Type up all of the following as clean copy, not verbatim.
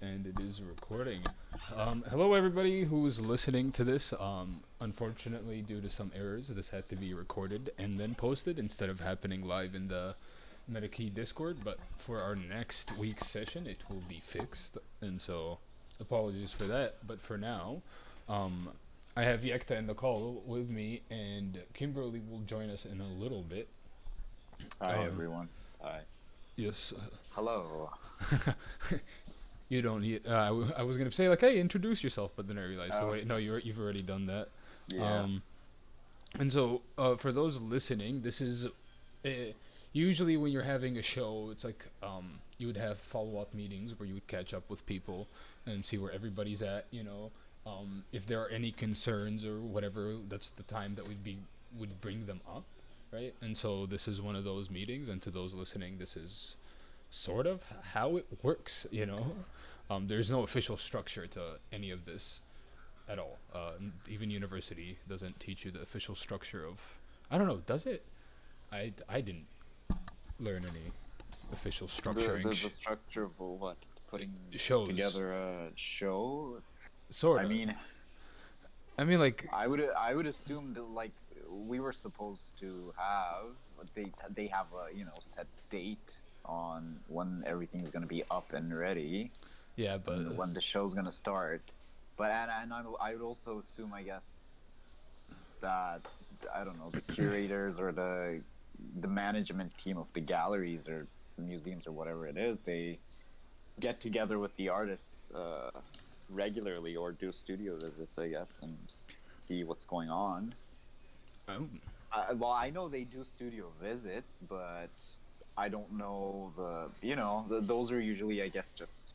And it is recording. Hello, everybody who is listening to this. Unfortunately, due to some errors, this had to be recorded and then posted instead of happening live in the Metakey Discord. But for our next week's session, it will be fixed. And so, apologies for that. But for now, um, I have YEKTA in the call with me, and Kimberly will join us in a little bit. Hi Uh, everyone. Hi. yes. Hello. You don't need. I was gonna say like, hey, introduce yourself, but then I realized, so Oh, wait, no, you've already done that. yeah. Um, and so for those listening, this is uh, usually when you're having a show, it's like you would have follow up meetings where you would catch up with people and see where everybody's at. If there are any concerns or whatever, that's the time that would bring them up, right? And so this is one of those meetings, and to those listening, this is sort of how it works. There's no official structure to any of this at all. Even university doesn't teach you the official structure of. I don't know. Does it? I didn't learn any official The structuring the, the structure of what? Putting shows. together a show? Sort I of. mean, I mean, like, I would assume that like we were supposed to have they have a set date on when everything's gonna be up and ready, yeah, but when the show's gonna start. But I would also assume, I guess, that I don't know, the curators or the management team of the galleries or the museums or whatever it is, they get together with the artists regularly or do studio visits, I guess, and see what's going on. um, Well, I know they do studio visits, but I don't know those are usually, I guess, just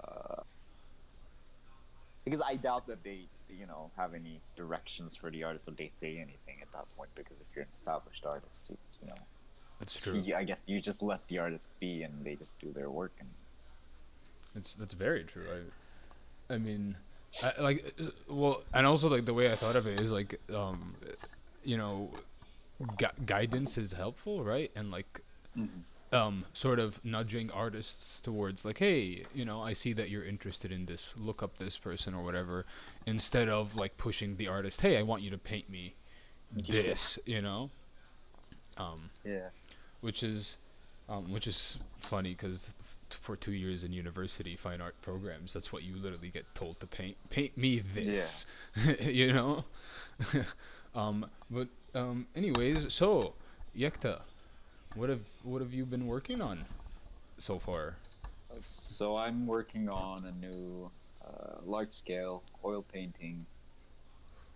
uh, because I doubt that they have any directions for the artist if they say anything at that point. Because if you're an established artist, that's true. I guess you just let the artist be and they just do their work. And That's very true. I mean, well, and also like the way I thought of it is like, you know, guidance is helpful, right? And like mm-hmm. sort of nudging artists towards like, hey, I see that you're interested in this, look up this person or whatever, instead of like pushing the artist, hey, I want you to paint me Yeah, this. um, yeah, which is funny because for 2 years in university fine art programs, that's what you literally get told to paint me yeah. this. you know but anyways, so Yekta, what have you been working on so far? So I'm working on a new large-scale oil painting,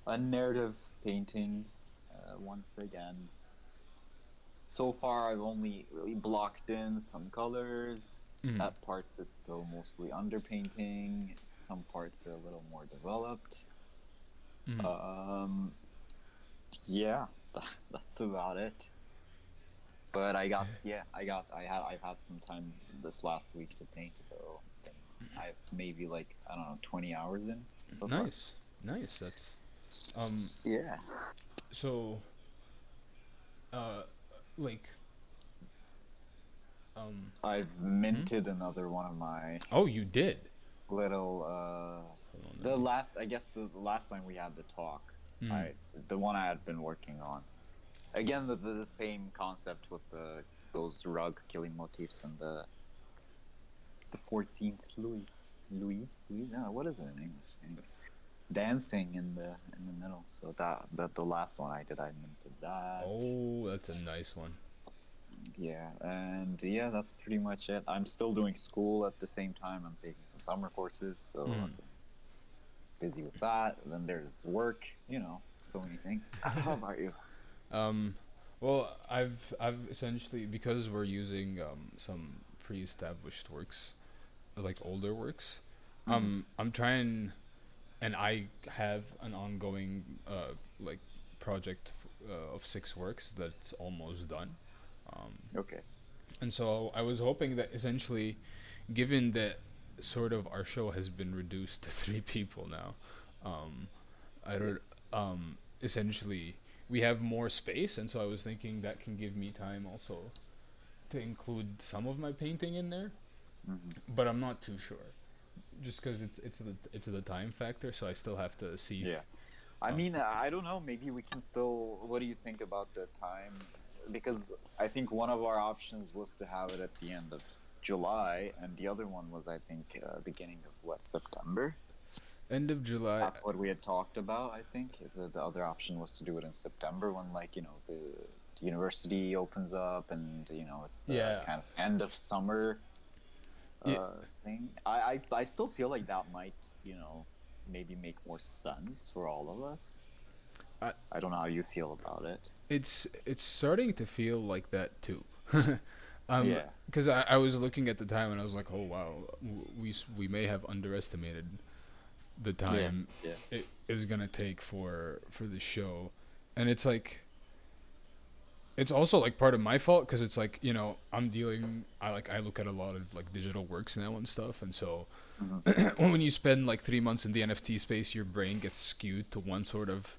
a narrative painting. Once again, so far I've only really blocked in some colors. Mm. At parts it's still mostly underpainting. Some parts are a little more developed. Mm. Um, yeah, that's about it. But I've had some time this last week to paint, so I've maybe, like, I don't know, 20 hours in so far. Nice, nice. That's um Yeah. so uh like um I've hmm? minted another one of my Oh, you did. little Hold on, let the me. last I guess the last time we had the talk, Mm. I the one I had been working on. Again, the same concept with the those rug killing motifs and the 14th Louis, no, what is it in English? Anyway, dancing in the middle. So that the last one I did, I minted that. Oh, that's a nice one. Yeah, and yeah, that's pretty much it. I'm still doing school at the same time. I'm taking some summer courses, so Mm. I've been busy with that. And then there's work, so many things. How about you? Um, well, I've essentially, because we're using some pre-established works, like older works. Mm, I'm trying, and I have an ongoing like project of 6 works that's almost done. Um, okay. and so I was hoping that essentially, given that sort of our show has been reduced to 3 people now, um, I Okay. don't essentially we have more space, and so I was thinking that can give me time also to include some of my painting in there, Hmm. but I'm not too sure. just because it's the time factor, so I still have to see. Yeah. I Um, mean, I don't know. Maybe we can still. What do you think about the time? Because I think one of our options was to have it at the end of July, and the other one was, I think, beginning of what, September. End of July. That's what we had talked about. I think the other option was to do it in September when, like, the university opens up, and it's the Yeah. kind of end of summer Yeah. thing. I still feel like that might maybe make more sense for all of us. I, I don't know how you feel about it. it's starting to feel like that too. Yeah, Because I was looking at the time and I was like, oh wow, we may have underestimated the yeah, time yeah, it is gonna take for the show, and it's like it's also like part of my fault because it's like I look at a lot of like digital works now and stuff, and so hmm, when you spend like 3 months in the NFT space, your brain gets skewed to one sort of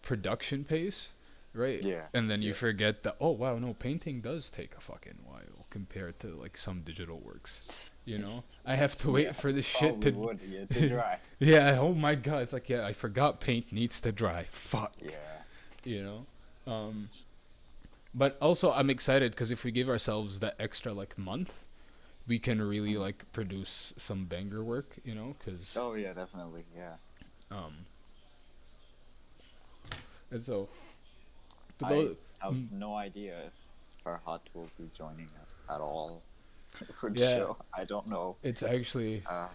production pace, right? yeah, And then you yeah. forget that, oh wow, no, painting does take a fucking while compared to like some digital works. I have to Yeah, wait for the shit probably to would. Yeah, to dry. yeah, oh my god, it's like, yeah, I forgot paint needs to dry. Fuck. Yeah, You know? But also I'm excited because if we give ourselves that extra like month, we can really mhm. like produce some banger work, because Oh yeah, definitely. Yeah, um and so to I those have no idea if Farhat will be joining us at all for the yeah, show. I don't know. it's actually Uh,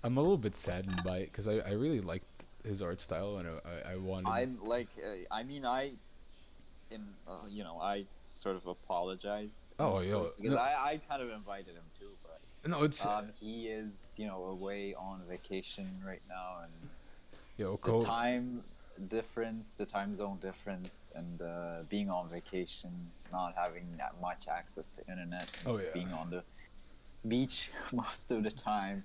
I'm a little bit saddened by it because I really liked his art style and I wanted. I'm like, I mean, in I sort of apologize Oh, mostly yo, because no, I kind of invited him too, but no, it's he is away on vacation right now, and yo, the Cole. the time zone difference, and being on vacation, not having that much access to internet, and Oh just yeah, being on the beach most of the time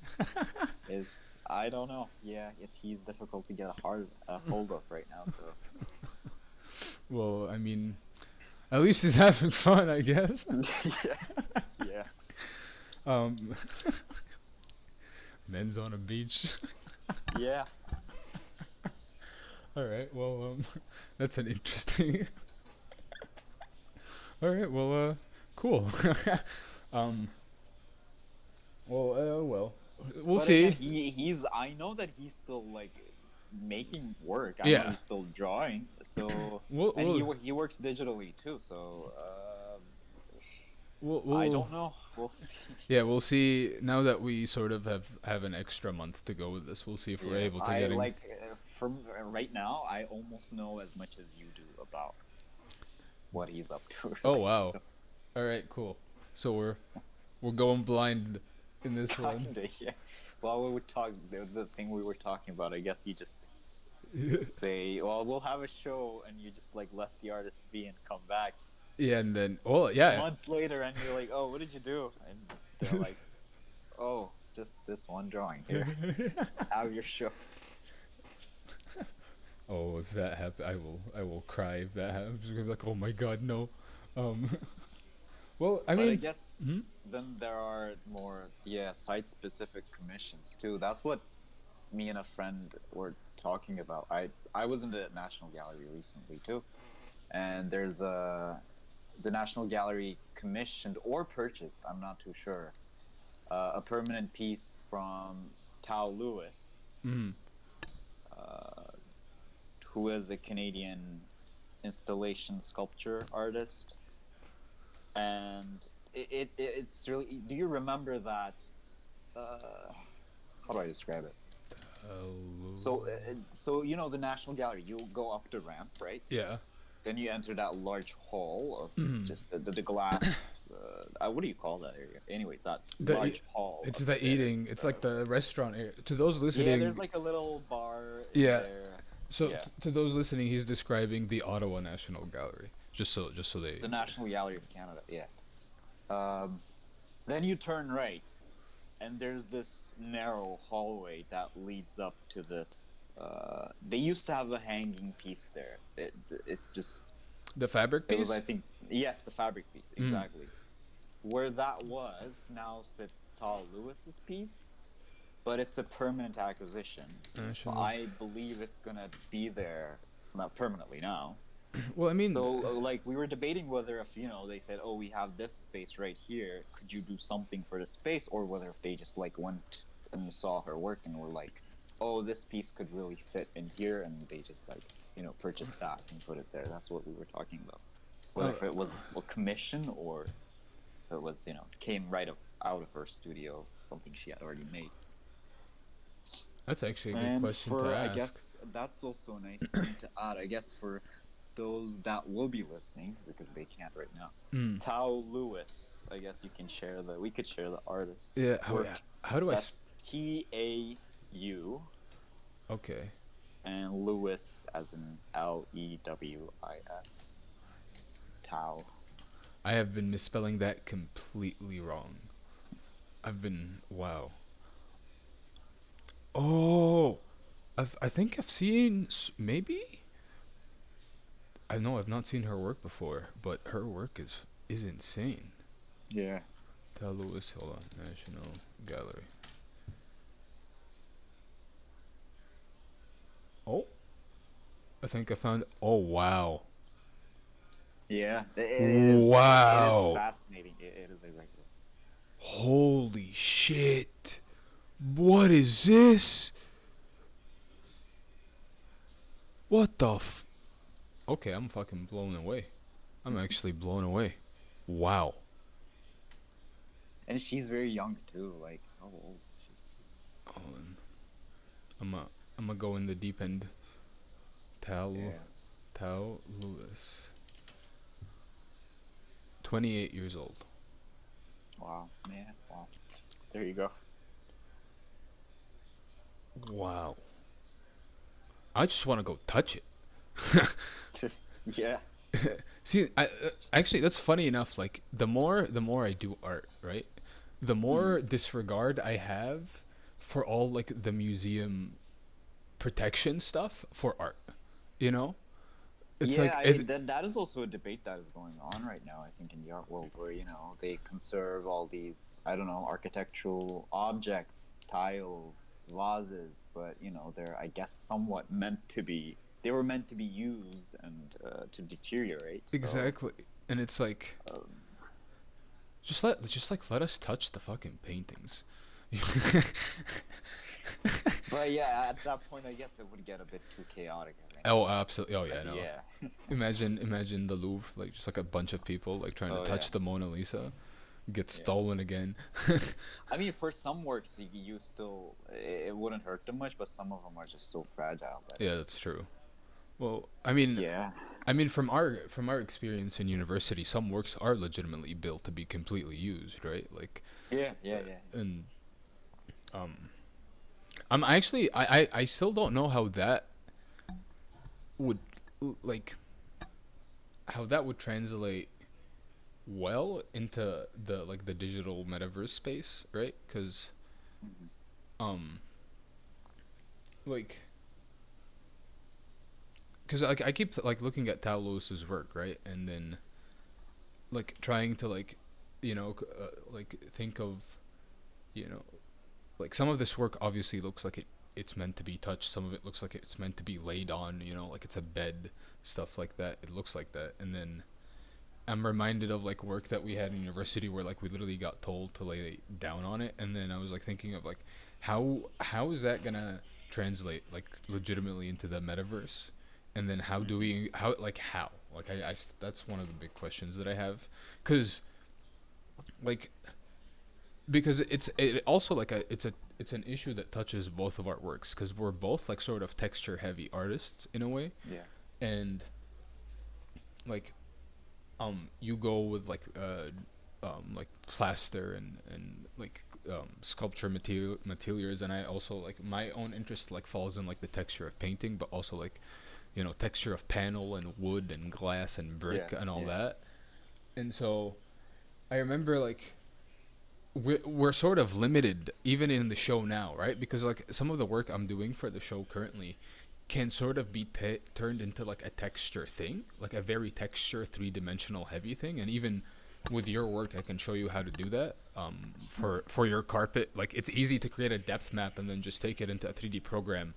is, I don't know. Yeah, he's difficult to get a hold of right now. So well, I mean, at least he's having fun, I guess. yeah, yeah, Um, men's on a beach. yeah. All right, well, that's an interesting. All right, well, cool. um, well, we'll But again, see. he's. I know that he's still like making work. I know Yeah, he's still drawing. So we'll and we'll he works digitally too. So we'll, I we'll don't know. We'll see. yeah, we'll see. Now that we sort of have an extra month to go with this, we'll see if we're Yeah, able to I getting. like from right now. I almost know as much as you do about what he's up to. Oh Really. wow! So All right, cool. So we're going blind in this one. kinda, yeah. Well, we would talk. The thing we were talking about. I guess you just say, "Well, we'll have a show," and you just like let the artist be and come back Yeah, and then yeah. months later, and you're like, "Oh, what did you do?" And they're like, "Oh, just this one drawing here. Have your show." Oh, if that happens, I will cry if that happens. I'm gonna be like, oh my god, no. Um, well, I But I mean, guess hmm? then there are more, yeah, site-specific commissions too. That's what me and a friend were talking about. I was in the National Gallery recently too, and there's the National Gallery commissioned or purchased, I'm not too sure, a permanent piece from Tao Lewis, Hmm. uh, who is a Canadian installation sculpture artist, and it's really. Do you remember that? Uh, how do I describe it? Hello. So the National Gallery. You go up the ramp, right? Yeah. Then you enter that large hall of Hmm. just the glass. What do you call that area? Anyways, that The large hall it's the upstairs. eating. It's like the restaurant area. To those Yeah, there's listening, like a little bar in yeah. there. So Yeah, to those listening, he's describing the Ottawa National Gallery. Just so they. the National Gallery of Canada. Yeah. Um, then you turn right, and there's this narrow hallway that leads up to this. They used to have a hanging piece there. It just The fabric it was, I piece. think, yes, the fabric piece Mm. exactly. Where that was now sits Tall Lewis's piece, but it's a permanent acquisition, so National. I believe it's gonna be there not permanently now. Well, I mean, So like we were debating whether if they said, oh, we have this space right here, could you do something for the space, or whether if they just like went and saw her work and were like, oh, this piece could really fit in here, and they just like purchased that and put it there. That's what we were talking about. Whether uh, if it was a commission or if it was came right out of her studio, something she had already made. that's actually a good And question to for I ask. guess that's also a nice thing to add. I guess for those that will be listening because they can't right now. Mm. Tao Lewis. I guess we could share the artist's Yeah. work. How do I? That's Tau Okay. and Lewis as in Lewis. Tao. I have been misspelling that completely wrong. Wow. Oh, I think I've seen maybe. I know I've not seen her work before, but her work is insane. Yeah. Tell Lewis, hold on, National Gallery. Oh, I think I found. Oh wow. Yeah. It is Wow. fascinating. It is exactly. Holy shit. What is this? What the f? Okay, I'm fucking blown away. I'm actually blown away. Wow. And she's very young too. Like how old is she? Hold on. I'm gonna go in the deep end. Tao Yeah. Tao Lewis. 28 years old. Wow. Man. Wow. There you go. Wow. I just want to go touch it. Yeah. See, actually that's funny enough. Like the more I do art, right? The more disregard I have for all like the museum protection stuff for art. You know, it's Yeah, like I mean that is also a debate that is going on right now, I think, in the art world where, they conserve all these, I don't know, architectural objects, tiles, vases, but they're I guess somewhat they were meant to be used and to deteriorate. So exactly, and it's like um, just let us touch the fucking paintings. but yeah, at that point I guess it would get a bit too chaotic, I think. Oh, absolutely. Oh yeah, But no. yeah. Imagine the Louvre, like just like a bunch of people like trying to Oh yeah. touch the Mona Lisa, get Yeah. stolen again. I mean, for some works, you still it wouldn't hurt them much, but some of them are just so fragile that Yeah, it's that's true. Well, I mean, from our experience in university, some works are legitimately built to be completely used, right? Like, yeah. and um, I still don't know how that would like how that would translate well into the digital metaverse space, right? Because Mhm. um, like, because like I keep like looking at Talos' work, right, and then like trying to like, like think of, you know, like some of this work obviously looks like it's meant to be touched. Some of it looks like it's meant to be laid on, like it's a bed, stuff like that. It looks like that, and then I'm reminded of like work that we had in university where like we literally got told to lay down on it, and then I was like thinking of like how is that gonna translate like legitimately into the metaverse, and then how do we how like that's one of the big questions that I have, cause like because it also like it's an issue that touches both of our works because we're both like sort of texture heavy artists in a way, Yeah, and like you go with like plaster and like sculpture materials, and I also like my own interest like falls in like the texture of painting, but also like texture of panel and wood and glass and yeah, brick and all yeah, that. And so I remember like we're sort of limited even in the show now, right? Because like some of the work I'm doing for the show currently can sort of be turned into like a texture thing, like a very texture three-dimensional heavy thing, and even with your work, I can show you how to do that. For your carpet, like it's easy to create a depth map and then just take it into a 3D program,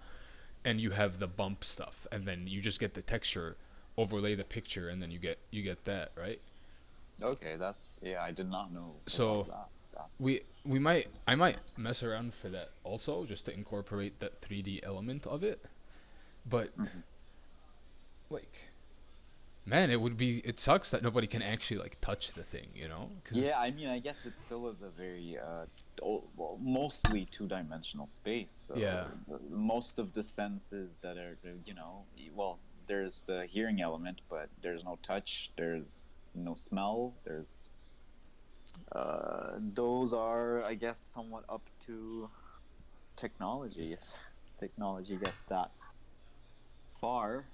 and you have the bump stuff, and then you just get the texture, overlay the picture, and then you get that, right? Okay, that's yeah. I did not know about So that. we might I might mess around for that also, just to incorporate that 3D element of it. But Mhm. like, man, it sucks that nobody can actually like touch the thing, because Yeah, I mean, I guess it still is a very well, mostly two-dimensional space. yeah. So most of the senses that are, well, there's the hearing element, but there's no touch, there's no smell, there's those are, I guess, somewhat up to technology. If technology gets that far,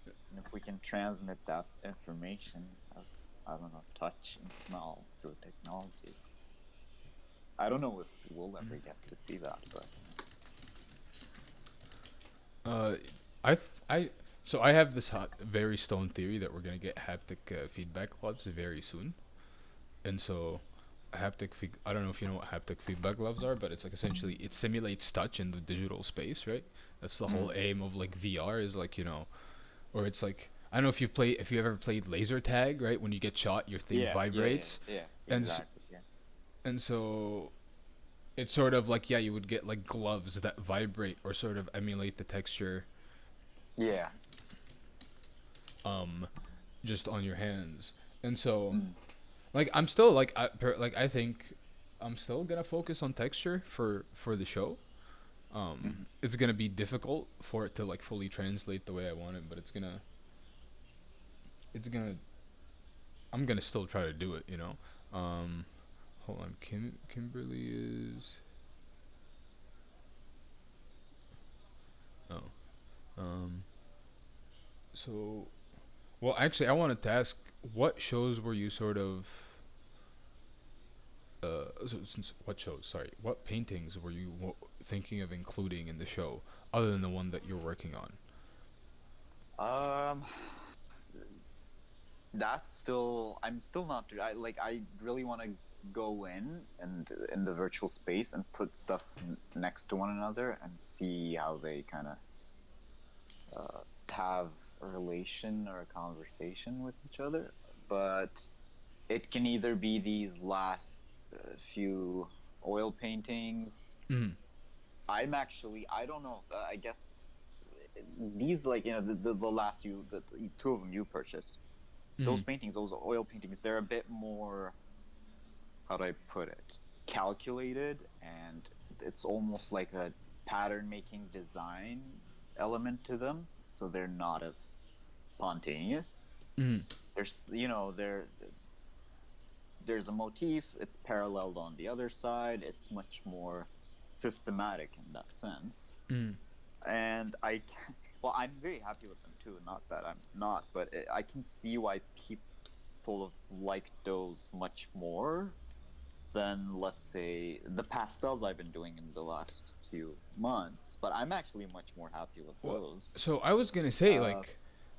and if we can transmit that information of, I don't know, touch and smell through technology. I don't know if we'll ever get to see that, but Uh, I th- I so I have this very stone theory that we're gonna get haptic feedback gloves very soon, and so I don't know if you know what haptic feedback gloves are, but it's like essentially it simulates touch in the digital space, right? That's the mm. whole aim of like VR is like or it's like I don't know if you ever played laser tag, right? When you get shot, your thing vibrates, Yeah, and exactly, yeah, so it's sort of like, yeah, you would get like gloves that vibrate or sort of emulate the texture yeah, um just on your hands. And so mm. like I'm still I think I'm still gonna focus on texture for the show. Mm. It's gonna be difficult for it to like fully translate the way I want it, but it's gonna I'm gonna still try to do it. um Hold on, Kimberly is oh um so well, actually, I wanted to ask, what shows were you sort of what shows? Sorry, what paintings were you thinking of including in the show, other than the one that you're working on? Um, that's still I'm still not. I really want to go in and in the virtual space and put stuff next to one another and see how they kind of have a relation or a conversation with each other. But it can either be these last few oil paintings. Mm. I don't know. I guess these, like, the last the two of them you purchased, those Mm. paintings, those oil paintings, they're a bit more, how do I put it, calculated, and it's almost like a pattern making design element to them, so they're not as spontaneous. Mm. There's, there's a motif, it's paralleled on the other side, it's much more systematic in that sense. Mm. And well, I'm very happy with them too, not that I'm not, but I can see why people have liked those much more than, let's say, the pastels I've been doing in the last few months. But I'm actually much more happy with Well, those. so I was gonna say uh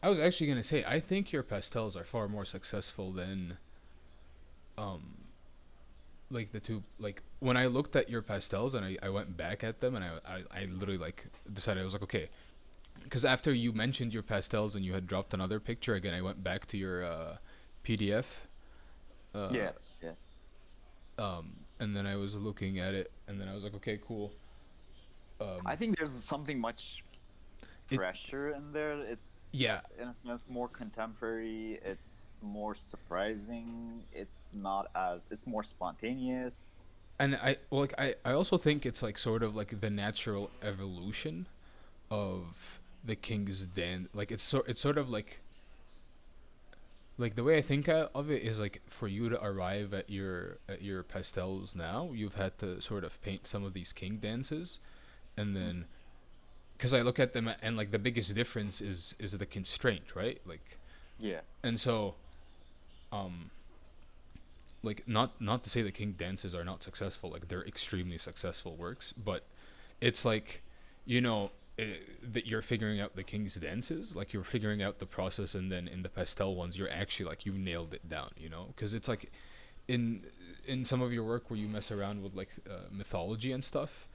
I was actually gonna say I think your pastels are far more successful than um like the two, like when I looked at your pastels and I went back at them, and I literally like decided, I was like, okay, because after you mentioned your pastels and you had dropped another picture again, I went back to your PDF, uh, yeah, yeah, and then I was looking at it, and then I was like, okay, cool. I think there's something much It fresher in there. It's, Yeah, in a sense, more contemporary, it's more surprising, it's more spontaneous. and I also think it's like sort of like the natural evolution of the King's Den. Like it's sort of like the way I think of it is like, for you to arrive at your pastels now, you've had to sort of paint some of these king dances, and Mm. then because I look at them, and like the biggest difference is the constraint, right? Like, Yeah, and so um like, not to say the king dances are not successful, like they're extremely successful works, but it's like, you know that you're figuring out the king's dances, like you're figuring out the process, and then in the pastel ones you're actually like you nailed it down, you know, because it's like in some of your work where you mess around with like mythology and stuff,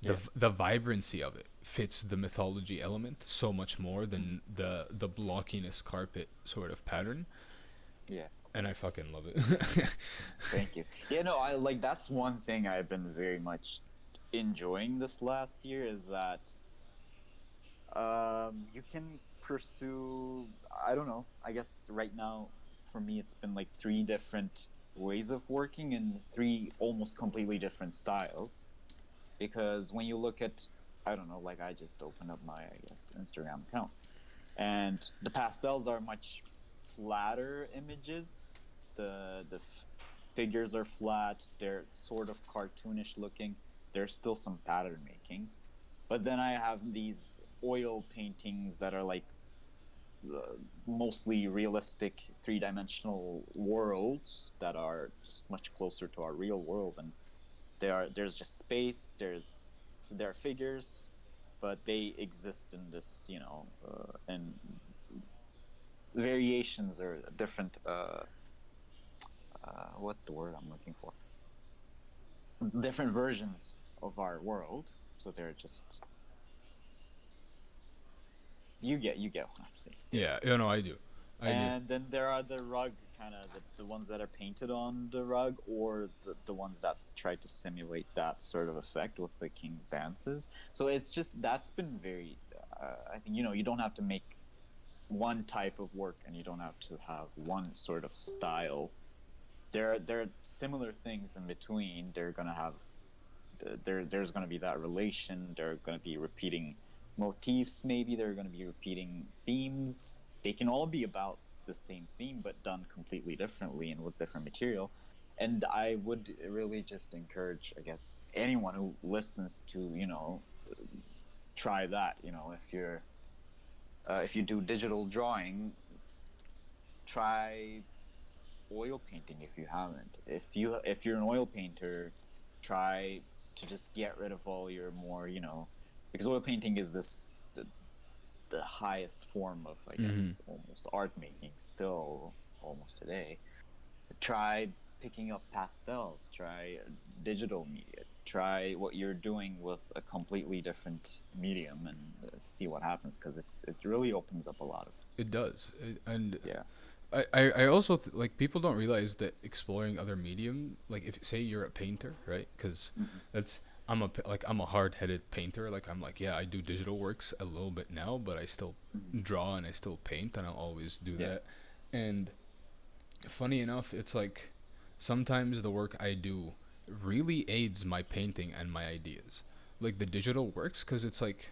Yeah. the vibrancy of it fits the mythology element so much more than the blockiness carpet sort of pattern, Yeah. and I fucking love it. Thank you. Yeah, no, I like that's one thing I've been very much enjoying this last year is that you can pursue, I don't know, I guess right now for me it's been like three different ways of working in three almost completely different styles. Because when you look at, I don't know, like I just opened up my, I guess, Instagram account, and the pastels are much flatter images. The figures are flat. They're sort of cartoonish looking. There's still some pattern making, but then I have these oil paintings that are like mostly realistic three-dimensional worlds that are just much closer to our real world, and there's just space, there are figures, but they exist in this, and variations or different what's the word I'm looking for, different versions of our world. So they're just, you get what I'm saying. Yeah, you know, I do. I do. And then there are the rug kind of the ones that are painted on the rug, or the ones that try to simulate that sort of effect with the king dances. So it's just that's been very I think, you don't have to make one type of work, and you don't have to have one sort of style. There are similar things in between. They're gonna have there's going to be that relation. They're going to be repeating motifs, maybe they're going to be repeating themes. They can all be about the same theme but done completely differently and with different material. And I would really just encourage, I guess, anyone who listens to, try that. If you do digital drawing, try oil painting if you haven't. If you're an oil painter, try to just get rid of all your more, because oil painting is the highest form of, I Hmm. guess, almost art making still almost today. Try picking up pastels, try digital media, try what you're doing with a completely different medium, and see what happens, because it really opens up a lot of, It does. And yeah. I also like people don't realize that exploring other medium, like if say you're a painter, right? Because Mm-hmm. that's I'm a hard-headed painter. Like I'm like, yeah, I do digital works a little bit now, but I still Mm-hmm. draw and I still paint, and I'll always do Yeah. that. And funny enough, it's like sometimes the work I do really aids my painting and my ideas. Like the digital works, because it's like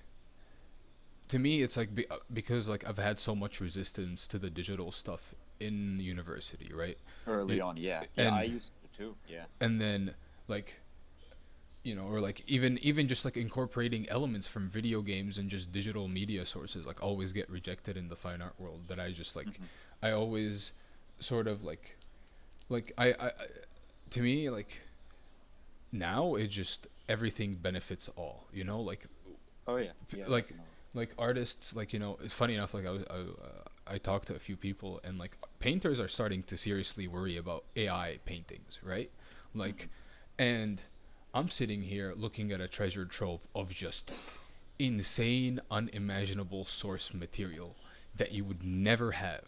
to me it's like because like I've had so much resistance to the digital stuff in university, right? Early Y- on, yeah, yeah, I and used to too, yeah. then like or like even just like incorporating elements from video games and just digital media sources like always get rejected in the fine art world, that I just like Mm-hmm. I always sort of like I to me like now it just everything benefits all, like Oh yeah, yeah, like definitely. artists, like it's funny enough, like I talked to a few people, and like painters are starting to seriously worry about AI paintings, right? Mm-hmm. Like, and I'm sitting here looking at a treasure trove of just insane unimaginable source material that you would never have.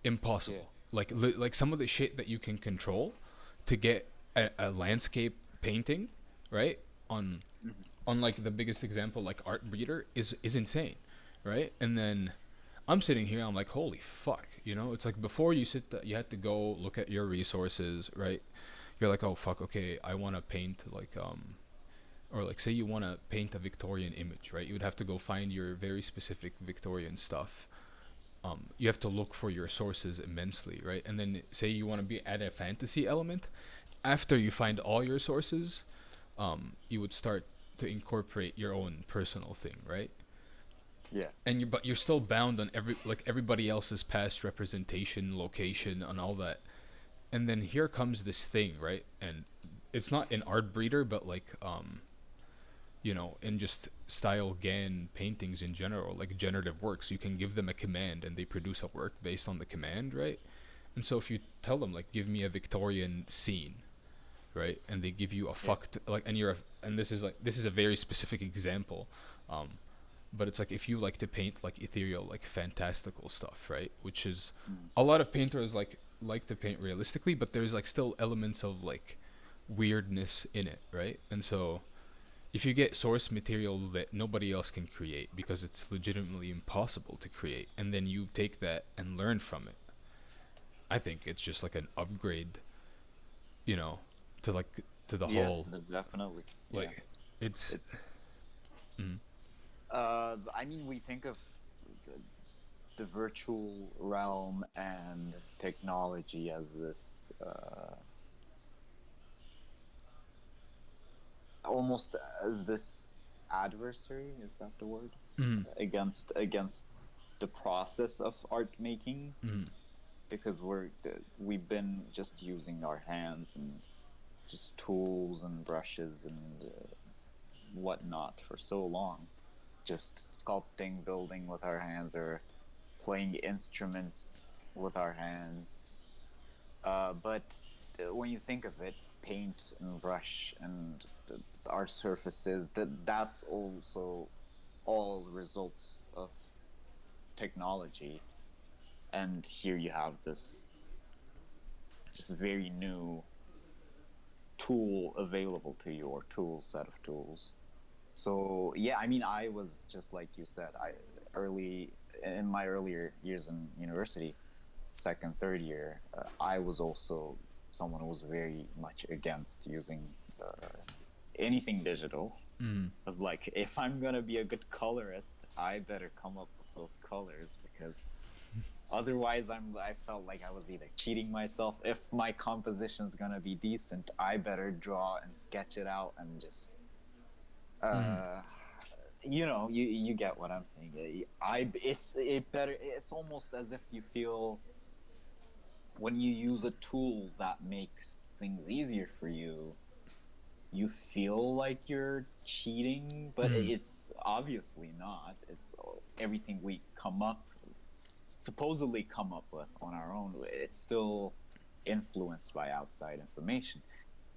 Yeah. Impossible. Like some of the shit that you can control to get a landscape painting, right? on Mm-hmm. on like the biggest example, like Art Breeder, is insane, right? And then I'm sitting here, I'm like, holy fuck, it's like before you had to go look at your resources, right? You're like, oh fuck, okay, I want to paint like or like say you want to paint a Victorian image, right? You would have to go find your very specific Victorian stuff. You have to look for your sources immensely, right? And then say you want to be add a fantasy element. After you find all your sources, you would start to incorporate your own personal thing, right? Yeah. But you're still bound on everybody else's past representation, location, and all that. And then here comes this thing, right? And it's not an art breeder, but like and just style GAN paintings in general, like generative works. You can give them a command and they produce a work based on the command, right? And so if you tell them like, give me a Victorian scene, right, and they give you a Yeah. fucked like, and this is a very specific example, um, but it's like if you like to paint like ethereal, like fantastical stuff, right, which is Mm. a lot of painters like to paint realistically, but there's like still elements of like weirdness in it, right? And so if you get source material that nobody else can create because it's legitimately impossible to create, and then you take that and learn from it, I think it's just like an upgrade, you know, to like to the Yeah, whole, definitely. Yeah. like, it's It's mm, I mean, we think of the, the virtual realm and technology as this almost as this adversary, is that the word? mm, Against the process of art making, mm, because we've been just using our hands and just tools and brushes and whatnot for so long, just sculpting, building with our hands, or playing instruments with our hands. But when you think of it, paint and brush and our surfaces, that's also all results of technology. And here you have this just very new tool available to you, or tool set of tools. So yeah, I mean, I was just like you said, I early in my earlier years in university, second, third year, I was also someone who was very much against using uh, anything digital. mm, I was like, if I'm gonna be a good colorist, I better come up with those colors, because otherwise I felt like I was either cheating myself. If my composition's gonna be decent, I better draw and sketch it out and just mm, uh you get what I'm saying. It's almost as if you feel when you use a tool that makes things easier for you, you feel like you're cheating, but mm, it's obviously not. It's everything we supposedly come up with on our own. It's still influenced by outside information.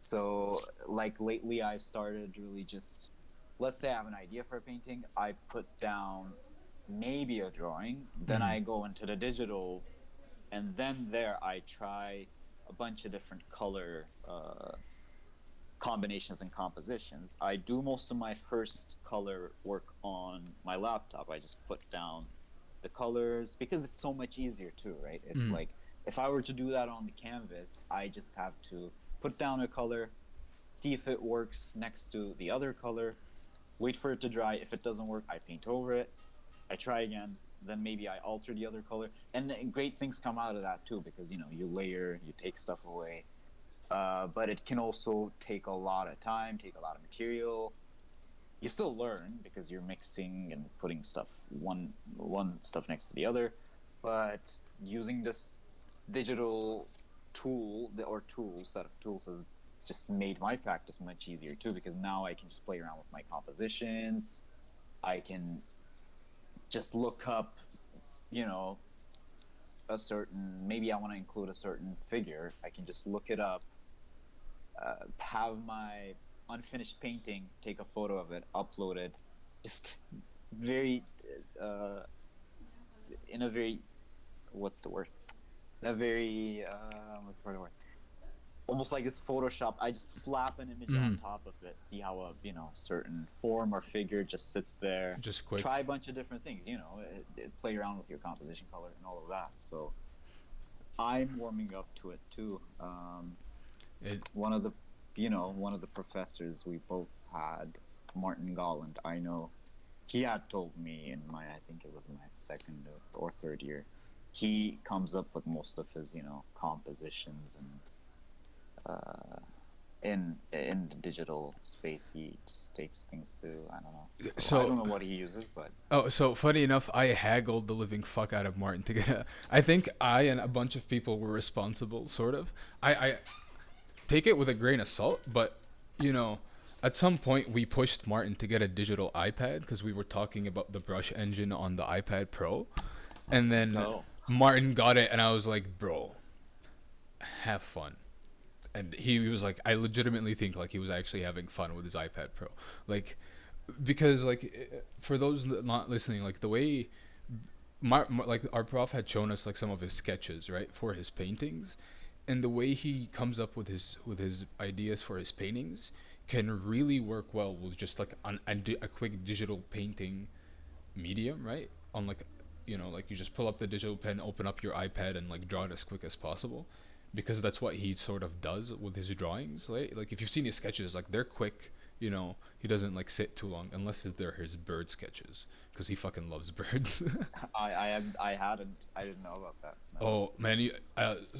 So, like lately, I've started really just, let's say I have an idea for a painting, I put down maybe a drawing, then mm, I go into the digital, and then there I try a bunch of different color combinations and compositions. I do most of my first color work on my laptop. I just put down the colors because it's so much easier too, right? It's mm, like if I were to do that on the canvas, I just have to put down a color, see if it works next to the other color, wait for it to dry. If it doesn't work, I paint over it. I try again, then maybe I alter the other color, and great things come out of that too, because you layer, you take stuff away. But it can also take a lot of time, take a lot of material. You still learn because you're mixing and putting one stuff next to the other, but using this digital tool set of tools has just made my practice much easier too, because now I can just play around with my compositions. I can just look up, you know, maybe I want to include a certain figure. I can just look it up, have my unfinished painting, take a photo of it, upload it, just very, uh, in a very, what's the word? In a very, what's the word? Almost like it's Photoshop. I just slap an image on mm, top of it, see how a certain form or figure just sits there. just quick. Try a bunch of different things, play around with your composition color and all of that. So I'm warming up to it too. It, One of the one of the professors we both had, Martin Golland, I know, he had told me in my, I think it was my second or third year, he comes up with most of his compositions, and in the digital space he just takes things to, I don't know, I so don't know what he uses, but so funny enough, I haggled the living fuck out of Martin to get a. I think I and a bunch of people were responsible, sort of. I take it with a grain of salt, but you know, at some point we pushed Martin to get a digital iPad because we were talking about the brush engine on the iPad Pro, and then Oh, Martin got it, and I was like, bro, have fun. And he was like, I legitimately think like he was actually having fun with his iPad Pro, like because like for those not listening, like the way like our prof had shown us like some of his sketches, right, for his paintings, and the way he comes up with his ideas for his paintings can really work well with just like a quick digital painting medium, right? On like, like you just pull up the digital pen, open up your iPad, and like draw it as quick as possible, because that's what he sort of does with his drawings. Like if you've seen his sketches, like they're quick. He doesn't like sit too long unless they're his bird sketches, because he fucking loves birds. I didn't know about that. No. Oh man,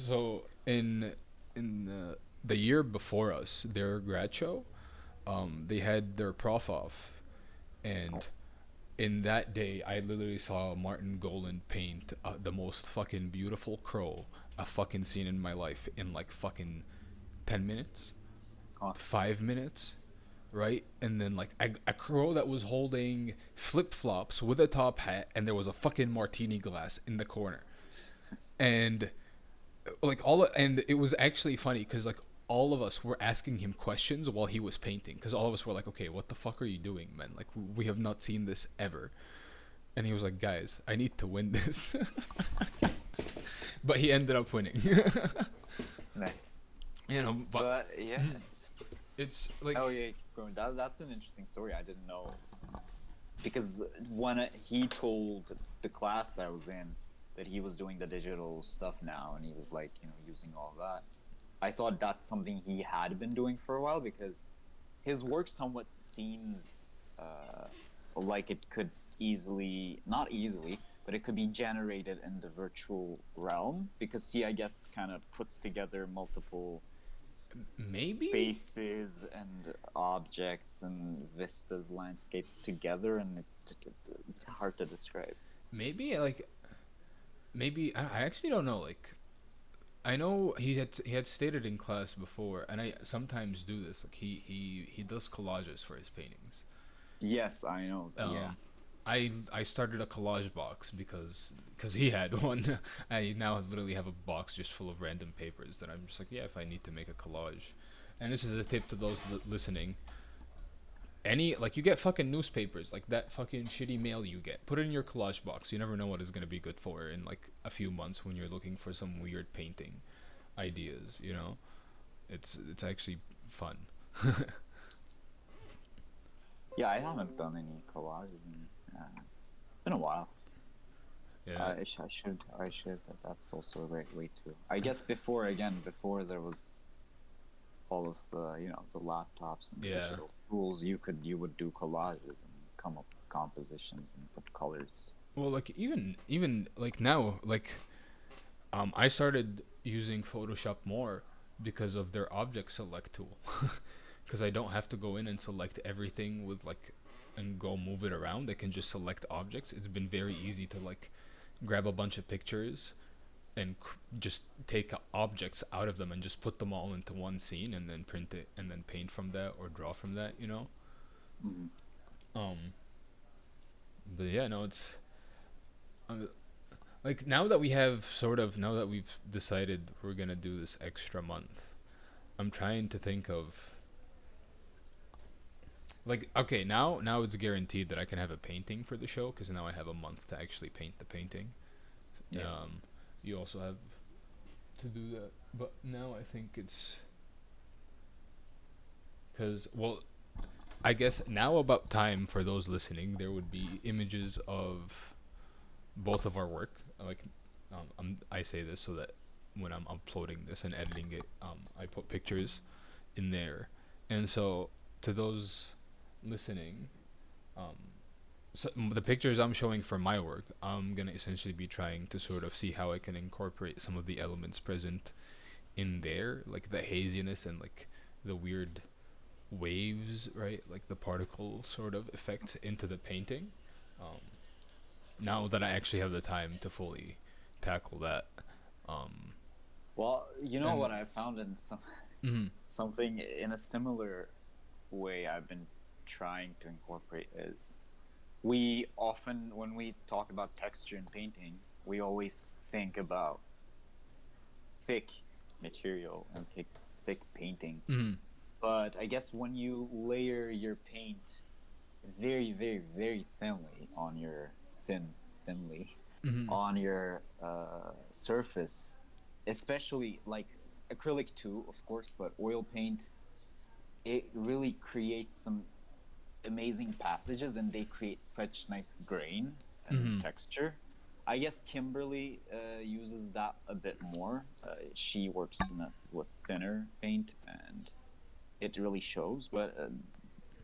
so in the year before us, their grad show, they had their prof off, and in that day, I literally saw Martin Golan paint the most fucking beautiful crow I've fucking seen in my life in like fucking 10 minutes, Huh. 5 minutes, right? And then like a crow that was holding flip flops with a top hat, and there was a fucking martini glass in the corner, and like and it was actually funny because like all of us were asking him questions while he was painting, because all of us were like, okay, what the fuck are you doing, man? Like we have not seen this ever. And he was like, guys, I need to win this. But he ended up winning. Nice. But But yeah, it's like, oh yeah, keep going. That's an interesting story. I didn't know because when he told the class that I was in that he was doing the digital stuff now, and he was like, using all that. I thought that's something he had been doing for a while because his work somewhat seems like it could easily, not easily, but it could be generated in the virtual realm because he, I guess, kind of puts together multiple maybe, faces and objects and vistas, landscapes together, and it's hard to describe. maybe, like, maybe, I actually don't know. Like, I know he had stated in class before, and I sometimes do this. Like, he does collages for his paintings. Yes, I know. Yeah. Um, I started a collage box because he had one. I now literally have a box just full of random papers that I'm just like, yeah, if I need to make a collage. And this is a tip to those listening. Any, like, you get fucking newspapers, like that fucking shitty mail you get, put it in your collage box. You never know what it's going to be good for in like a few months when you're looking for some weird painting ideas. It's actually fun. Yeah, I haven't done any collages it's been a while. Yeah. I should. That's also a great way to. I guess before there was all of the laptops and Yeah. digital tools, you would do collages and come up with compositions and put colors. Well, like even like now, like I started using Photoshop more because of their object select tool. Because I don't have to go in and select everything with like and go move it around. I can just select objects. It's been very easy to like grab a bunch of pictures and just take objects out of them and just put them all into one scene and then print it and then paint from that or draw from that. Mm-hmm. Um, but yeah, no, it's uh, like now that we've decided we're gonna do this extra month. I'm trying to think of, like, okay, now it's guaranteed that I can have a painting for the show because now I have a month to actually paint the painting. Yeah. You also have to do that, but now I think it's because, well, I guess now about time for those listening, there would be images of both of our work. Like, I say this so that when I'm uploading this and editing it, I put pictures in there, and so to those listening, um, so the pictures I'm showing for my work, I'm gonna essentially be trying to sort of see how I can incorporate some of the elements present in there, like the haziness and like the weird waves, right? Like the particle sort of effect into the painting. Um, now that I actually have the time to fully tackle that. Um, Well, you know and what I found in mhm. something in a similar way I've been trying to incorporate is we often, when we talk about texture in painting, we always think about thick material and thick painting. Mm-hmm. But I guess when you layer your paint very, very, very thinly on your thinly Mm-hmm. on your surface, especially like acrylic too, of course, but oil paint, it really creates some amazing passages, and they create such nice grain and Mm-hmm. texture. I guess Kimberly uses that a bit more. She works with thinner paint, and it really shows. But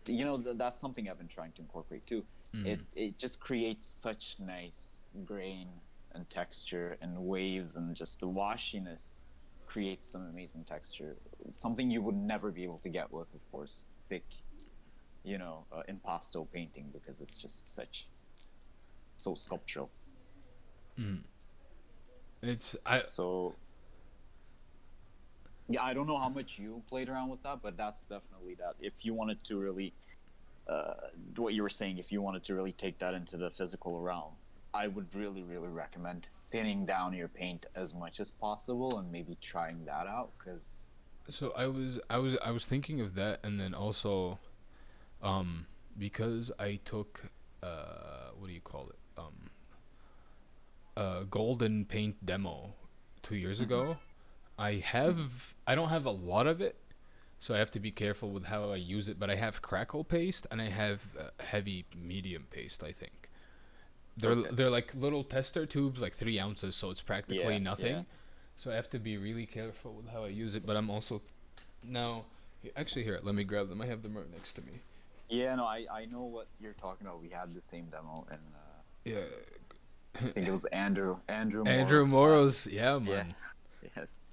that's something I've been trying to incorporate too. Mm-hmm. It just creates such nice grain and texture and waves, and just the washiness creates some amazing texture. Something you would never be able to get with, of course, thick, impasto painting, because it's just so sculptural. Mm-hmm. It's I So yeah, I don't know how much you played around with that, but that's definitely that. If you wanted to really, uh, what you were saying, if you wanted to really take that into the physical realm, I would really, really recommend thinning down your paint as much as possible and maybe trying that out. Because so I was thinking of that, and then also um because I took what do you call it, golden paint demo 2 years Mhm. ago. I Mhm. have I don't have a lot of it, so I have to be careful with how I use it. But I have crackle paste and I have heavy medium paste. I think Okay. they're like little tester tubes, like 3 ounces, so it's practically Yeah, yeah. nothing. So I have to be really careful with how I use it. But I'm also now actually here. Let me grab them. I have them right next to me. Yeah, no, I know what you're talking about. We had the same demo, and Yeah, I think it was Andrew Andrew Morrow's class. Morrow's. Yeah, Yeah, man. yes.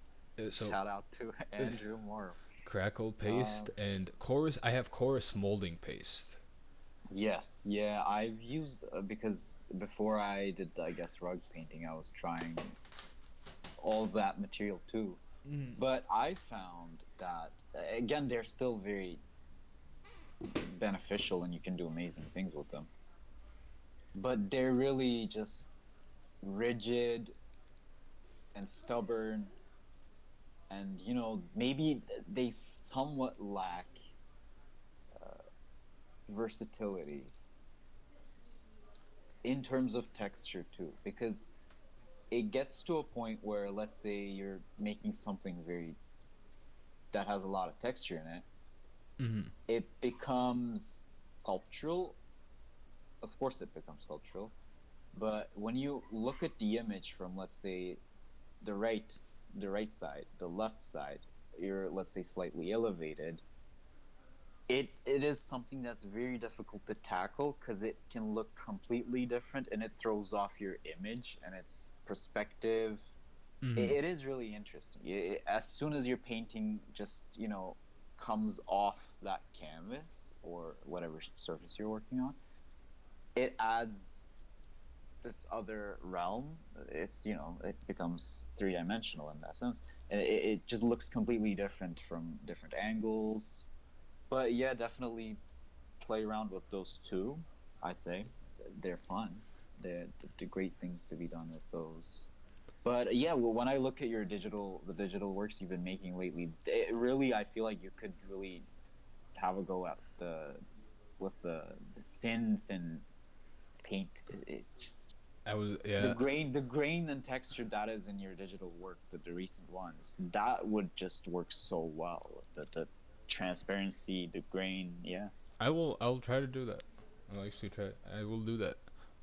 So Shout out to Andrew Morrow. crackle Uh, paste and chorus. I have chorus molding paste. yes, yeah, I've used because before I did, I guess, rug painting, I was trying all that material too. Mm. But I found that again, they're still very beneficial, and you can do amazing things with them. But they're really just rigid and stubborn, and maybe they somewhat lack versatility in terms of texture too, because it gets to a point where, let's say, you're making something very that has a lot of texture in it, Mm-hmm. it becomes sculptural. Of course it becomes sculptural, but when you look at the image from, let's say, the right the right side, the left side, you're, let's say, slightly elevated, it is something that's very difficult to tackle, because it can look completely different, and it throws off your image and its perspective. Mm-hmm. It is really interesting. As soon as your painting just comes off that canvas or whatever surface you're working on, it adds this other realm. It becomes three-dimensional in that sense, and it just looks completely different from different angles. But yeah, definitely play around with those two. I'd say they're fun. They're great things to be done with those. But yeah, well, when I look at the digital works you've been making lately, really, I feel like you could really have a go at the thin paint. It just I was yeah. the grain and texture that is in your digital work, the recent ones, that would just work so well. The transparency, the grain, yeah. I'll try to do that. I'll actually try. I will do that.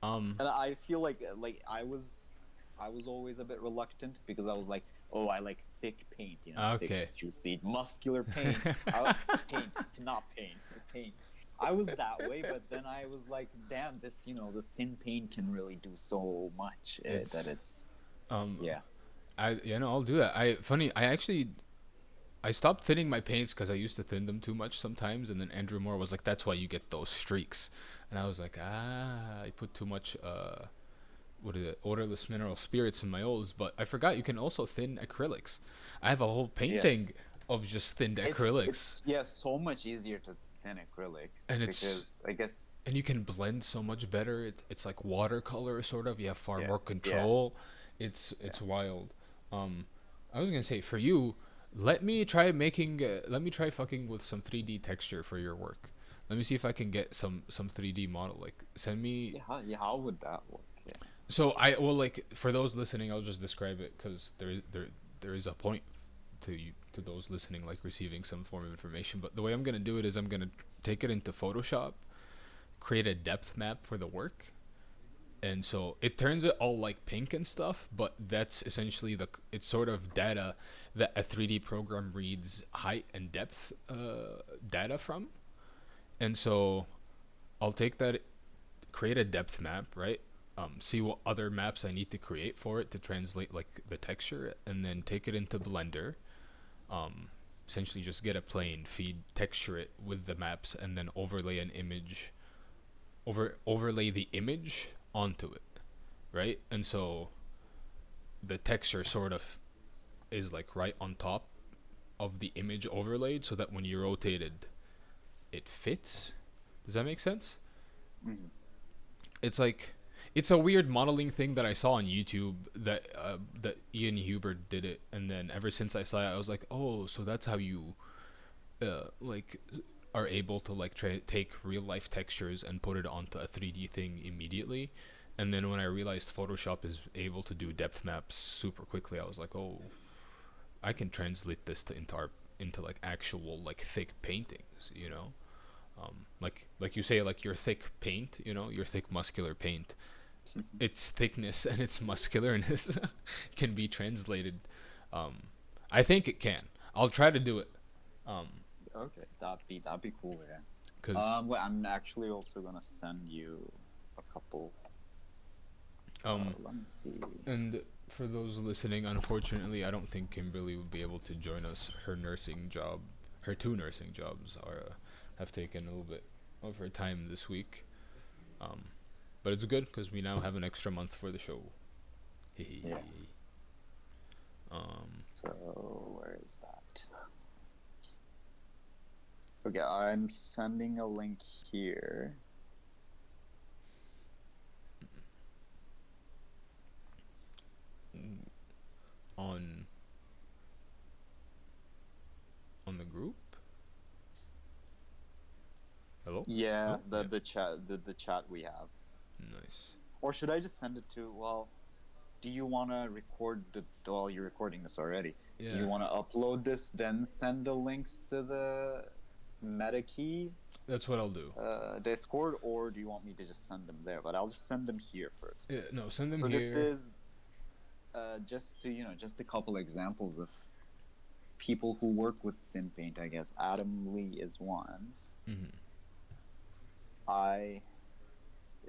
Um. And I feel like I was always a bit reluctant, because I was like, oh, I like thick paint, thick, Okay. juicy, muscular paint. I, paint, not paint, paint. I was that way, but then I was like, damn, this, the thin paint can really do so much, that It's it's, um. yeah. I'll do that. I actually I stopped thinning my paints because I used to thin them too much sometimes, and then Andrew Moore was like, "That's why you get those streaks," and I was like, I put too much what is it, odorless mineral spirits in my oils. But I forgot you can also thin acrylics. I have a whole painting Yes. of just thinned It's acrylics. it's yeah, so much easier to thin acrylics and it's because I guess and you can blend so much better. It's like watercolor sort of. You have far yeah, more yeah, control. yeah. It's wild. Um, I was gonna say for you, let me try fucking with some 3D texture for your work. Let me see if I can get some 3D model. Like send me. Yeah, how would that work? Yeah. So I well like for those listening, I'll just describe it because there is a point to you to those listening like receiving some form of information. But the way I'm gonna do it is I'm gonna take it into Photoshop, create a depth map for the work, and so it turns it all like pink and stuff, but that's essentially the it's sort of data that a 3D program reads height and depth data from. And so I'll take that, create a depth map, right? See what other maps I need to create for it to translate like the texture, and then take it into Blender. um, Essentially just get a plane, feed texture it with the maps, and then overlay the image onto it, right? And so the texture sort of is like right on top of the image overlaid, so that when you rotate it, it fits. Does that make sense? Mhm. It's like it's a weird modeling thing that I saw on YouTube that Ian Hubert did it, and then ever since I saw it, I was like, oh, so that's how you like are able to like take real life textures and put it onto a 3D thing immediately. And then when I realized Photoshop is able to do depth maps super quickly, I was like, oh, I can translate this to into like actual like thick paintings, you know. Like you say, like your thick paint, you know, your thick muscular paint, its thickness and its muscularness can be translated. um, I think it can. I'll try to do it. um, Okay, that'd be cool. Yeah. because Well, I'm actually also gonna send you a couple. um, Let me see. and for those listening, unfortunately, I don't think Kimberly will be able to join us. Her two nursing jobs are have taken a little bit of her time this week. Um, but it's good because we now have an extra month for the show. Yeah. um, So where is that? Okay, I'm sending a link here. on the group. Hello. Yeah, Oh the yeah. the chat the chat we have. Nice. Or should I just send it to? Well, do you want to record the? Well, you're recording this already. Do Yeah, you want to upload this, then send the links to the Metakey that's what I'll do. Discord, or do you want me to just send them there? But I'll just send them here first. Yeah, no, send them So this here. is just to just a couple examples of people who work with thin paint. I guess Adam Lee is one. Hmm. I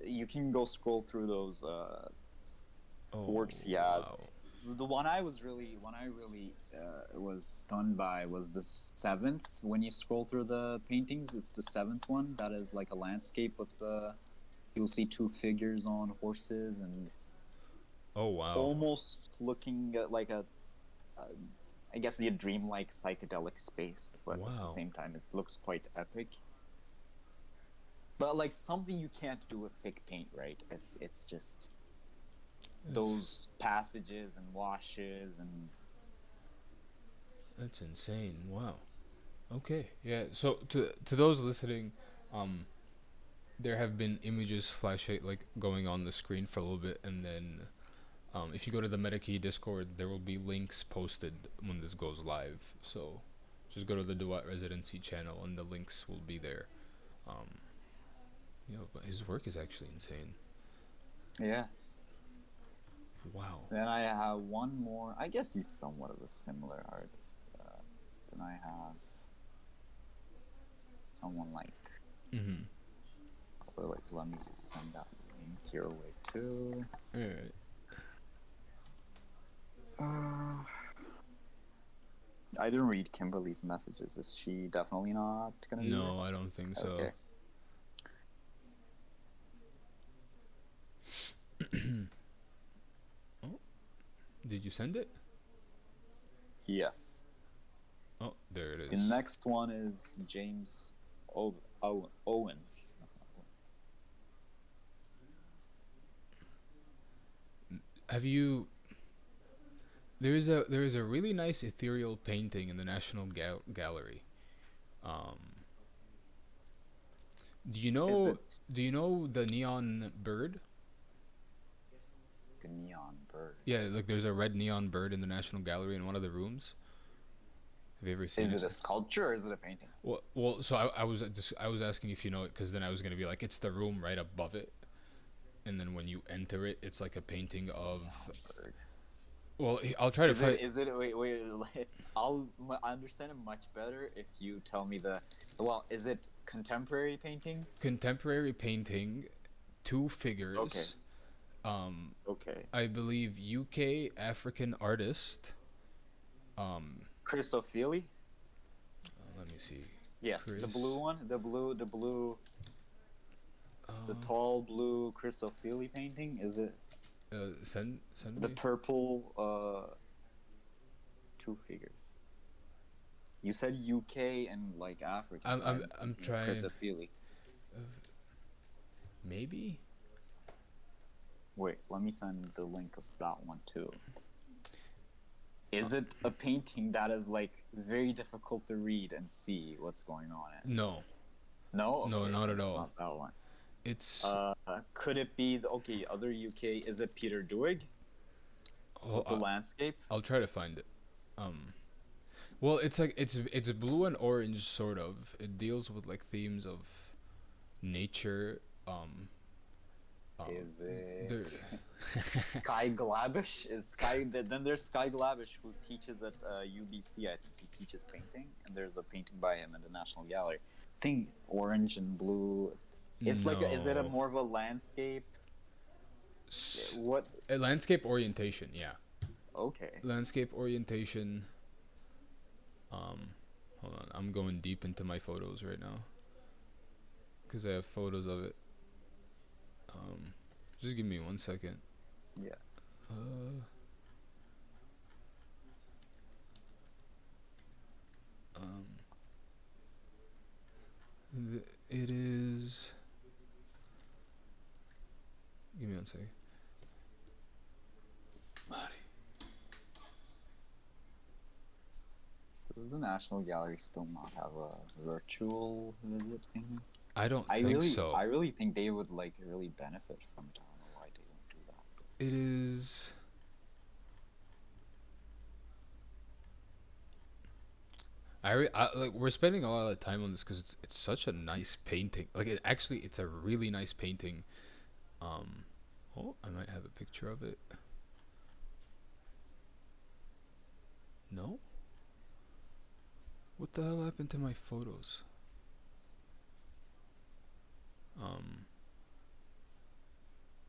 You can go scroll through those Oh works he has. wow. The one I really was stunned by was the seventh. When you scroll through the paintings, it's the seventh one that is like a landscape with you'll see two figures on horses, and Oh it's wow. almost looking at like a I guess a dreamlike psychedelic space, but at the Wow. same time it looks quite epic. But like something you can't do with thick paint, right? It's just That's those passages and washes and that's insane. Wow. Okay. Yeah. So to those listening, um, there have been images flashing like going on the screen for a little bit, and then if you go to the Metakey Discord, there will be links posted when this goes live. So just go to the Duat Residency channel, and the links will be there. Um, but his work is actually insane. yeah. Wow. Then I have one more. I guess he's somewhat of a similar artist. Then I have someone like. Mm-hmm. Wait, let me just send that link your way too. All right. Uh, I didn't read Kimberly's messages. Is she definitely not gonna be here? No, I don't think so. Okay. Oh, did you send it? Yes. Oh, there it The is. next one is James Owens. Have you? There is a really nice ethereal painting in the National Gallery. Um, do you Is know? it Do you know the neon bird? the neon bird? Yeah, like there's a red neon bird in the National Gallery in one of the rooms. Have you ever seen Is it? it a sculpture or is it a painting? So I was asking if you know it because then I was gonna be like it's the room right above it, and then when you enter it, it's like a painting of. Neon bird. Well, I'll try to find Is it? Wait. I understand it much better if you tell me the. Well, is it contemporary painting? contemporary painting, two Okay. figures. Um, Okay. I believe UK African artist. Um, Chris O'Feely? let me see. Yes, the blue Chris. one. The Uh, tall blue Chris O'Feely painting. Is it send the me. purple two figures? You said UK and like Africa, I'm so I'm I'm I'm thinking of Chris trying. O'Feely. Uh, maybe. Wait, let me send the link of that one too. Is it a painting that is like very difficult to read and see what's going on in? No, No, no, okay, not at it's all. not that one. It's. Could it be okay? Other UK, is it Peter Doig Oh, with the landscape? I'll try to find it. Um, well, it's like it's blue and orange sort of. It deals with like themes of nature. Um, Is there. it Sky Glabish? Is Sky then there's Sky Glabish who teaches at UBC. I think he teaches painting, and there's a painting by him in the National Gallery. I think orange and blue. It's like is it a No. more of a landscape? What? Landscape orientation, yeah. Okay. Landscape orientation. Um, hold on, I'm going deep into my photos right now because I have photos of it. Um, just give me 1 second. Yeah. Uh, um, it is. Give me 1 second. Does the National Gallery still not have a virtual visit thing? I don't think I so. really think they would like really benefit from it. I don't know why they don't do that. It is. Like we're spending a lot of time on this because it's such a nice painting. Like it's a really nice painting. Um, oh, I might have a picture of it. No? What the hell happened to my photos? Um,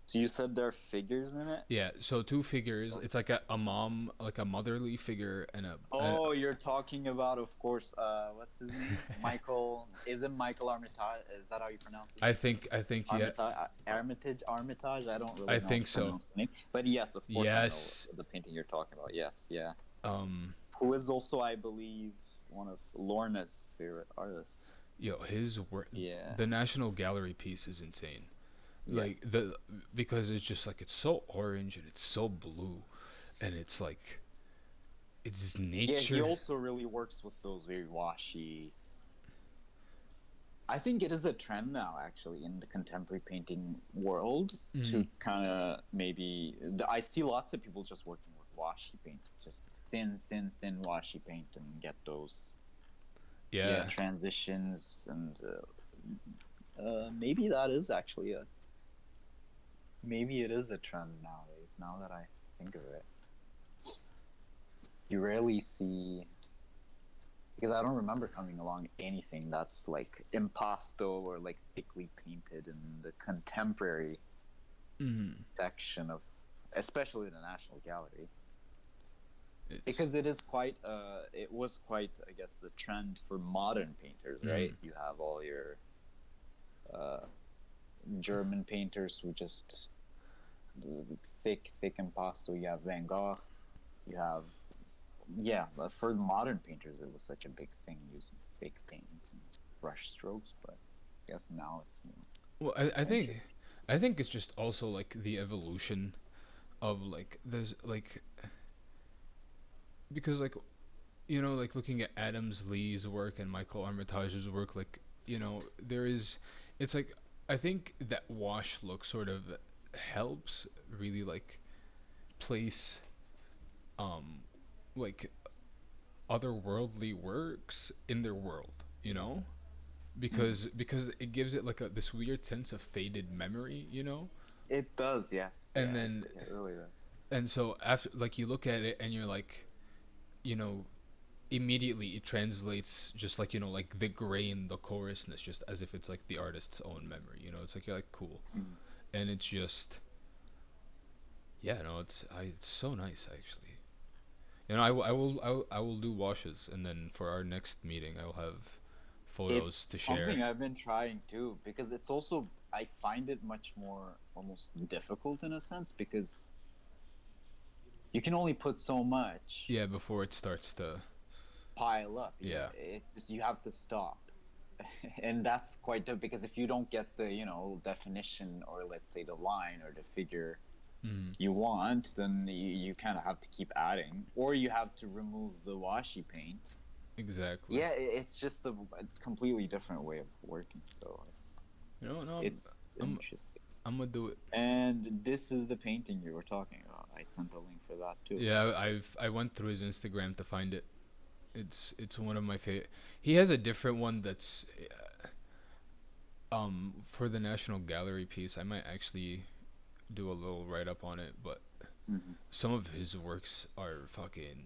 So you said there are figures in it? yeah. So two figures. Oh, It's like a mom, like a motherly figure, and oh, you're talking about, of course, what's his name? Michael. Is it Michael Armitage? Is that how you pronounce his name? I think yeah. Armitage. I don't I really know how think to so. pronounce the name, but yes, of course, I know Yes. the painting you're talking about. Yes, yeah. Um. Who is also, I believe, one of Lorna's favorite artists. Yo, his work. Yeah, The National Gallery piece is insane. yeah, Like the because it's just like it's so orange and it's so blue, and it's like it's yeah. He nature. also really works with those very washy. I think it is a trend now, actually, in the contemporary painting world Mm. to kind of maybe. I see lots of people just working with washy paint, just thin washy paint, and get those yeah Yeah. transitions, and maybe that is actually a maybe it is a trend nowadays. Now that I think of it, you rarely see because I don't remember coming along anything that's like impasto or like thickly painted in the contemporary Mm. section of, especially the National Gallery, It's. because it was quite, I guess, the trend for modern painters, right? Mm. You have all your uh, German painters who just thick impasto. You have Van Gogh. You have yeah, but for modern painters, it was such a big thing using fake paint. brush strokes, but I guess now it's more Well, I think interesting. I think it's just also like the evolution of like there's like because like like looking at Adams Lee's work and Michael Armitage's work, like there is it's like I think that wash look sort of helps really like place um like otherworldly works in their world, Mm. because it gives it like this weird sense of faded memory, It does, yes, and yeah, then it really does. and so after like you look at it and you're like you know immediately it translates just like like the grain, the chorousness, just as if it's like the artist's own memory, it's like you're like cool, Mm. and it's just yeah, no, it's so nice actually. I will do washes, and then for our next meeting I will have photos It's to share. something I've been trying too because it's also I find it much more almost difficult in a sense because you can only put so much Yeah, before it starts to. pile up. Yeah, Yeah. it's just you have to stop, and that's quite tough because if you don't get the definition or let's say the line or the figure Mm, you want, then you kind of have to keep adding, or you have to remove the washi paint. exactly. Yeah, it's just a completely different way of working. So No, it's I'm interesting. I'm gonna do it. And this is the painting you were talking about. I sent a link for that too. Yeah, I went through his Instagram to find it. It's one of my favorite. He has a different one that's for the National Gallery piece. I might actually do a little write up on it, but Mm-hmm. some of his works are fucking.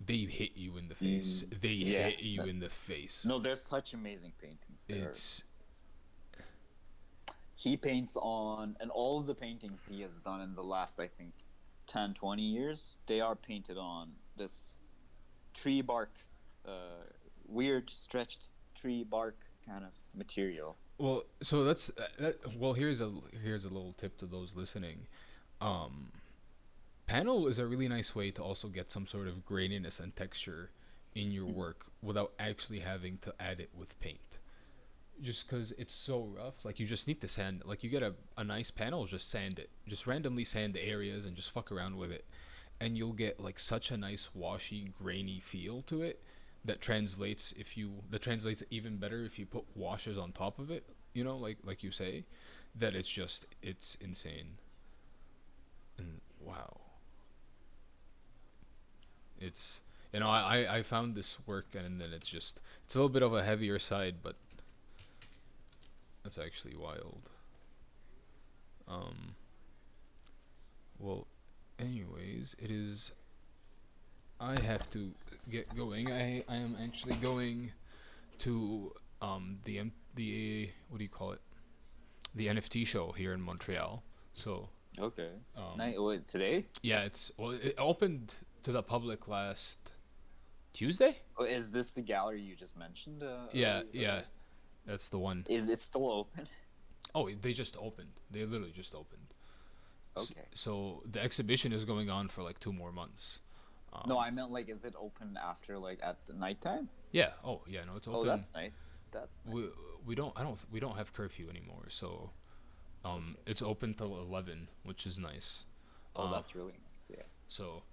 They hit you in the face. They Yeah. hit you in the face. No, there's such amazing paintings there. It's He paints on, and all of the paintings he has done in the last, I think, 10, 20 years, they are painted on this tree bark, uh, weird stretched tree bark kind of material. well. So well. Here's a little tip to those listening. Um, Panel is a really nice way to also get some sort of graininess and texture in your Mhm. work without actually having to add it with paint. Just because it's so rough, like you just need to sand. Like you get a nice panel, just sand it. Just randomly sand the areas and just fuck around with it, and you'll get like such a nice washy, grainy feel to it that translates even better if you put washes on top of it. Like you say, that it's insane. And wow, it's I found this work, and then it's a little bit of a heavier side, but that's actually wild. Um, well, anyways, it is. I have to get going. I am actually going to the what do you call it? The NFT show here in Montreal. So Okay. um, Night. Wait, today? yeah, it opened to the public last Tuesday. Oh, is this the gallery you just mentioned Yeah, earlier? yeah, that's the one. Is it still open? Oh, they just opened. They literally just opened. Okay. So the exhibition is going on for like 2 more months. No, Um, I meant like, is it open after like at the nighttime? yeah. Oh, yeah. No, it's Oh, open. that's nice. That's We nice. we don't I don't we don't have curfew anymore, so Okay. it's open till 11, which is nice. Oh, Uh, that's really nice. Yeah. so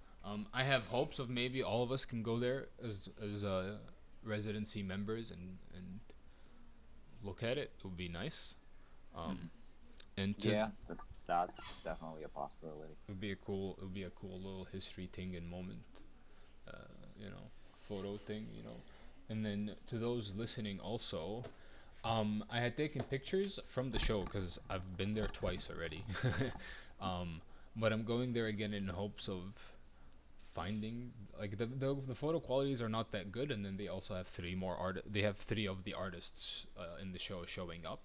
I have hopes of maybe all of us can go there as residency members and look at it. It would be nice. Mhm. Um, and to Yeah, that's definitely a possibility. it would be a cool little history thing and moment, uh, you know, photo thing, And then to those listening also, I had taken pictures from the show because I've been there twice already. um, but I'm going there again in hopes of finding like the photo qualities are not that good, and then they also have they have three of the artists in the show showing up,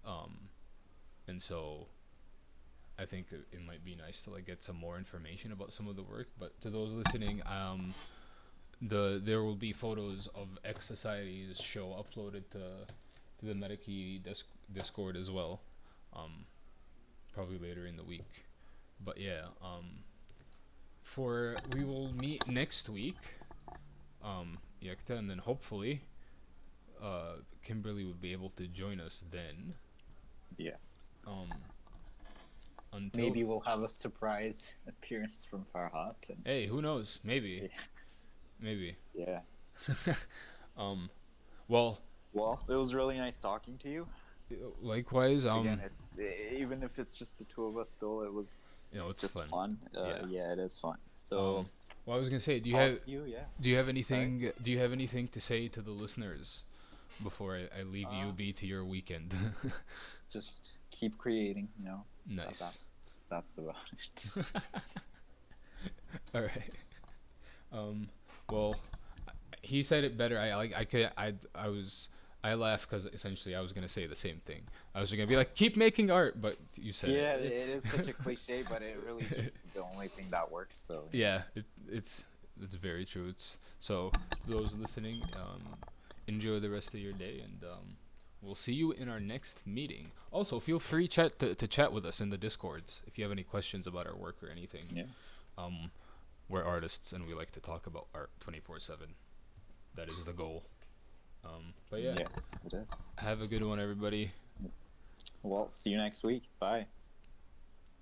um, and so I think it might be nice to like get some more information about some of the work. But to those listening, there will be photos of X Society's show uploaded to the Metakey Discord as well, um, probably later in the week. But yeah, for we will meet next week, YEKTA, and then hopefully Kimberly would be able to join us then. Yes. Um, until Maybe we'll have a surprise appearance from Farhat. And hey, who knows? Maybe, yeah. maybe. Yeah. um, well, Well, it was really nice talking to you. likewise. Again, it's even if it's just the two of us, still, it was It's just fun. fun. Yeah. Yeah, it is fun. So, Well, I was gonna say, talk to you. Yeah. do you have Sorry. anything? Do you have anything to say to the listeners before I leave you Uh, be to your weekend? just keep creating. Nice. That's about it. All right. Well, he said it better. I laughed because essentially I was gonna say the same thing. I was gonna be like, keep making art, but you said Yeah, it. it is such a cliche, but it really just the only thing that works. So Yeah, it's very true. So for those listening, enjoy the rest of your day, and we'll see you in our next meeting. Also, feel free to chat with us in the discords if you have any questions about our work or anything. yeah. Um, we're artists and we like to talk about art 24/7. That is the goal. But yeah, Yes, it is. have a good one, everybody. Well, see you next week. Bye.